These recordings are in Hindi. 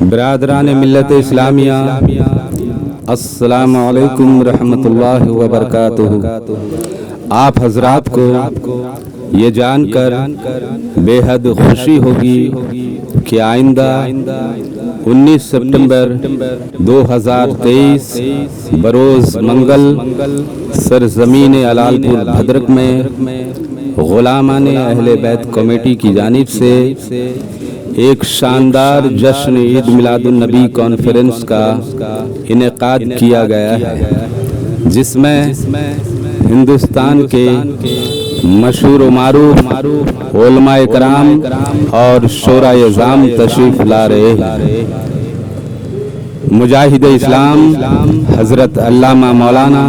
बरादरान मिल्लत इस्लामिया, अस्सलामु अलैकुम रहमतुल्लाहि व बरकातुहू। आप हजरात को ये जानकर बेहद खुशी होगी कि आइंदा 19 सितंबर 2023 बरोज़ मंगल सरजमीन अलालपुर भद्रक में गुलामाने अहले बैत कमेटी की जानिब से एक शानदार जश्न ईद मिलादुन नबी कॉन्फ्रेंस का इनेकाद किया गया है, जिसमें हिंदुस्तान के मशहूर व मारूफ उलमाए कराम और शोराए ज़ाम तशरीफ ला रहे हैं। मुजाहिद इस्लाम हज़रत अल्लामा मौलाना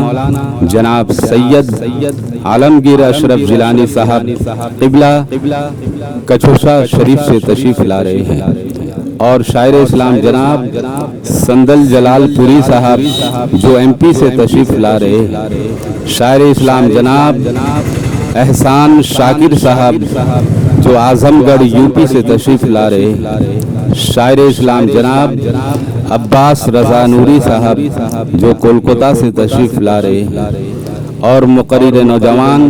जनाब सैयद आलमगीर अशरफ जिलानी साहब क़िबला कचोशा शरीफ से तशरीफ ला रहे हैं और शायर इस्लाम जनाब संदल जलालपुरी साहब जो MP से तशरीफ ला रहे हैं। शायर इस्लाम जनाब एहसान शाकिर साहब जो आजमगढ़ UP से तशरीफ ला रहे हैं। शायर इस्लाम जनाब अब्बास रजा नूरी साहब जो कोलकाता से तशरीफ ला रहे हैं और मुकर्रिर नौजवान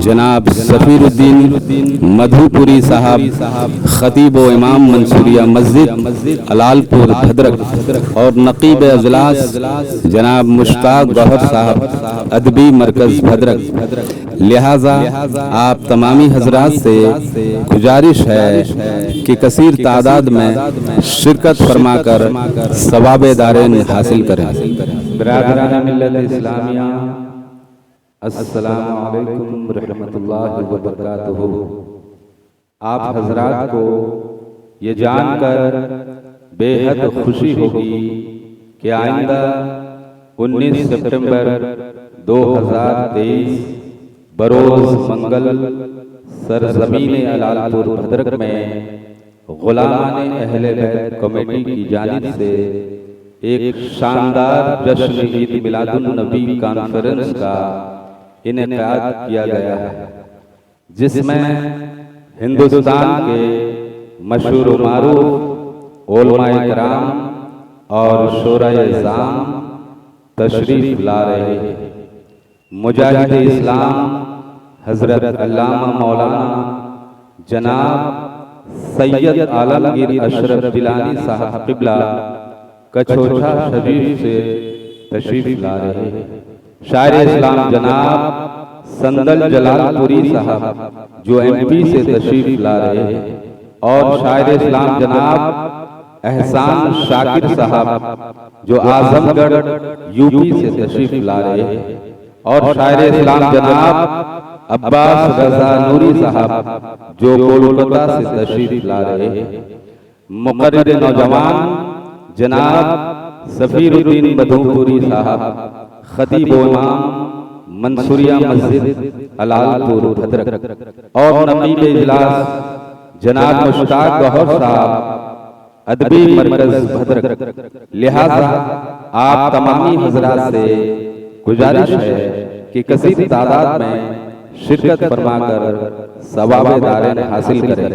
जनाब सफीरुद्दीन मधुपुरी साहब खतीब व इमाम मंसूरिया मस्जिद अलालपुर भद्रक और नकीब अजलास जनाब मुश्ताक गौहर साहब अदबी मरकज भद्रक। लिहाजा आप तमामी हजरात से गुजारिश है कि कसीर तादाद में शिरकत फरमाकर सवाब दारेन हासिल करें। बरादरान मिल्लत इस्लामिया, अस्सलामु अलैकुम रहमतुल्लाहि व बरकातुहू। आप हजरात को ये जानकर बेहद खुशी होगी कि आइंदा 19 सितंबर 2023 बरोज़ मंगल सरजमीन अलालपुर भद्रक में गुलामाने अहले बैत कमेटी की जानिब से एक शानदार जश्न ईद मिलादुन नबी कॉन्फ्रेंस का इनेकाद किया गया है, जिसमें हिंदुस्तान के मशहूर व मारूफ उलमाए कराम और शोराए ज़ाम तशरीफ ला रहे हैं। मुजाहिद इस्लाम हज़रत अल्लामा मौलाना जनाब सैयद आलमगीर अशरफ जिलानी साहब क़िबला कचोशा शरीफ से तशरीफ ला रहे हैं। शायर इस्लाम जनाब संदल जलालपुरी साहब जो MP से तशरीफ ला रहे हैं और शायर इस्लाम जनाब एहसान शाकिर साहब जो आजमगढ़ UP से तशरीफ ला रहे हैं और शायर इस्लाम जनाब अब्बास रजा नूरी साहब जो कोलकाता से तशरीफ ला रहे हैं। मुकर्रिर नौजवान जनाब सफीरुद्दीन मधुपुरी साहब खतीब व इमाम मंसूरिया मस्जिद अलालपुर भद्रक और नकीब इजलास जनाब मुश्ताक गौहर साहब अदबी मरकज भद्रक। लिहाजा आप तमामी हजरात से गुजारिश है कि कसीर तादाद में शिरकत फरमाकर सवाब दारेन हासिल करें।